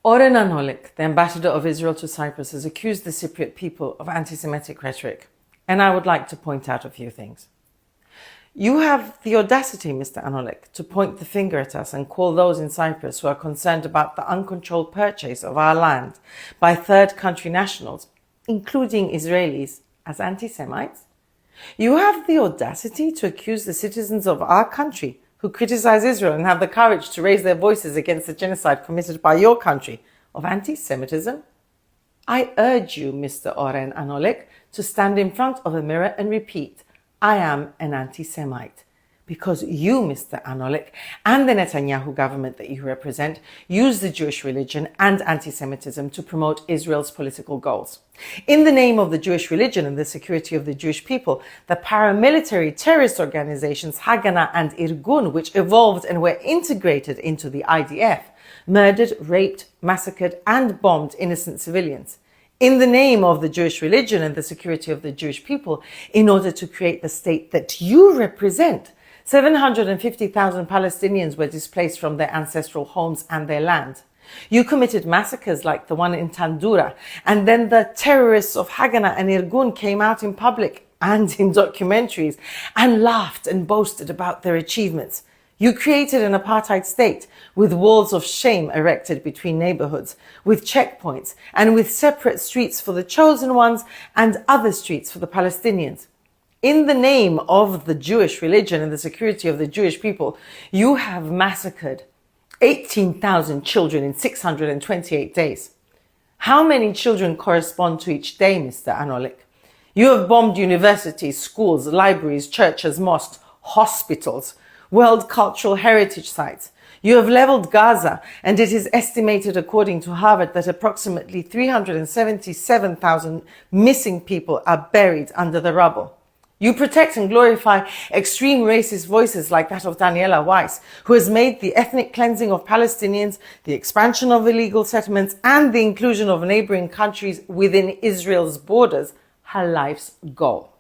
Oren Anolik, the ambassador of Israel to Cyprus, has accused the Cypriot people of anti-Semitic rhetoric, and I would like to point out a few things. You have the audacity, Mr. Anolik, to point the finger at us and call those in Cyprus who are concerned about the uncontrolled purchase of our land by third country nationals, including Israelis, as anti-Semites. You have the audacity to accuse the citizens of our country who criticize Israel and have the courage to raise their voices against the genocide committed by your country of anti-Semitism. I urge you, Mr. Oren Anolik, to stand in front of a mirror and repeat, I am an anti-Semite. Because you, Mr. Anolik, and the Netanyahu government that you represent use the Jewish religion and anti-Semitism to promote Israel's political goals. In the name of the Jewish religion and the security of the Jewish people, the paramilitary terrorist organizations Haganah and Irgun, which evolved and were integrated into the IDF, murdered, raped, massacred, and bombed innocent civilians. In the name of the Jewish religion and the security of the Jewish people, in order to create the state that you represent, 750,000 Palestinians were displaced from their ancestral homes and their land. You committed massacres like the one in Tandura, and then the terrorists of Haganah and Irgun came out in public and in documentaries and laughed and boasted about their achievements. You created an apartheid state with walls of shame erected between neighborhoods, with checkpoints, and with separate streets for the chosen ones and other streets for the Palestinians. In the name of the Jewish religion and the security of the Jewish people, you have massacred 18,000 children in 628 days. How many children correspond to each day, Mr. Anolik? You have bombed universities, schools, libraries, churches, mosques, hospitals, World Cultural Heritage sites. You have leveled Gaza, and it is estimated, according to Harvard, that approximately 377,000 missing people are buried under the rubble. You protect and glorify extreme racist voices like that of Daniela Weiss, who has made the ethnic cleansing of Palestinians, the expansion of illegal settlements, and the inclusion of neighboring countries within Israel's borders her life's goal.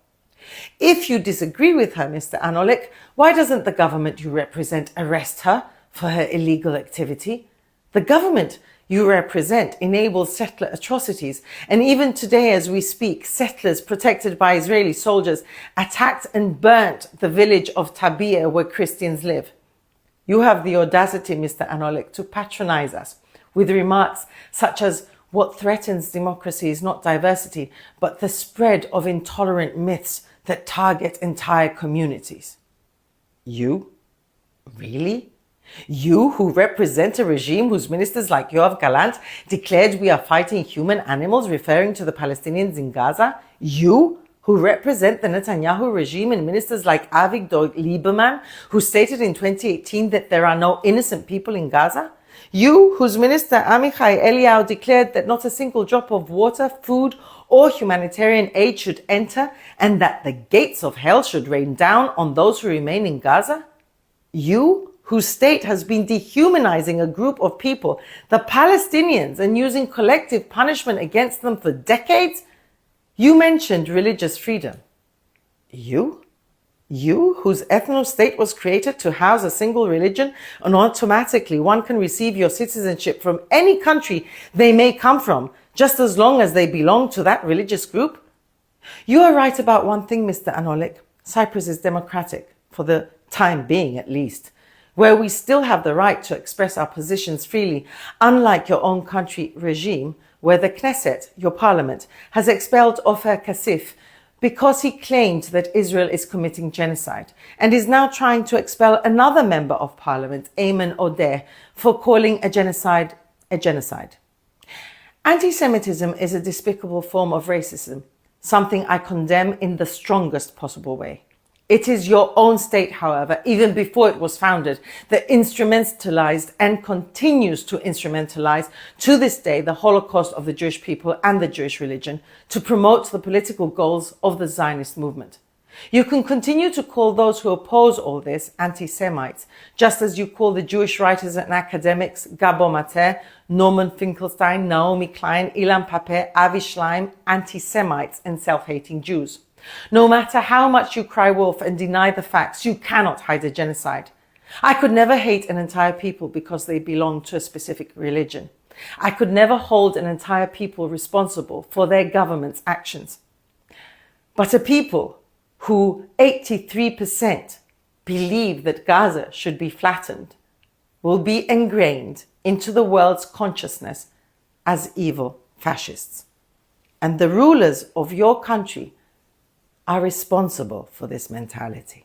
If you disagree with her, Mr. Anolik, why doesn't the government you represent arrest her for her illegal activity? The government you represent enables settler atrocities, and even today as we speak, settlers protected by Israeli soldiers attacked and burnt the village of Tabia where Christians live. You have the audacity, Mr. Anolik, to patronize us with remarks such as, what threatens democracy is not diversity, but the spread of intolerant myths that target entire communities. You? Really? You, who represent a regime whose ministers like Yoav Gallant declared we are fighting human animals, referring to the Palestinians in Gaza? You, who represent the Netanyahu regime and ministers like Avigdor Lieberman, who stated in 2018 that there are no innocent people in Gaza? You, whose minister Amichai Eliyahu declared that not a single drop of water, food, or humanitarian aid should enter, and that the gates of hell should rain down on those who remain in Gaza? You, whose state has been dehumanizing a group of people, the Palestinians, and using collective punishment against them for decades? You mentioned religious freedom. You, whose ethno-state was created to house a single religion, and automatically one can receive your citizenship from any country they may come from, just as long as they belong to that religious group? You are right about one thing, Mr. Anolik. Cyprus is democratic, for the time being at least, where we still have the right to express our positions freely, unlike your own country regime, where the Knesset, your parliament, has expelled Ofer Kassif because he claimed that Israel is committing genocide, and is now trying to expel another member of parliament, Ayman Odeh, for calling a genocide a genocide. Anti-Semitism is a despicable form of racism, something I condemn in the strongest possible way. It is your own state, however, even before it was founded, that instrumentalized and continues to instrumentalize to this day the Holocaust of the Jewish people and the Jewish religion to promote the political goals of the Zionist movement. You can continue to call those who oppose all this anti-Semites, just as you call the Jewish writers and academics Gabo Mater, Norman Finkelstein, Naomi Klein, Ilan Pappé, Avi Schleim anti-Semites and self-hating Jews. No matter how much you cry wolf and deny the facts, you cannot hide a genocide. I could never hate an entire people because they belong to a specific religion. I could never hold an entire people responsible for their government's actions. But a people who 83% believe that Gaza should be flattened will be ingrained into the world's consciousness as evil fascists. And the rulers of your country are responsible for this mentality.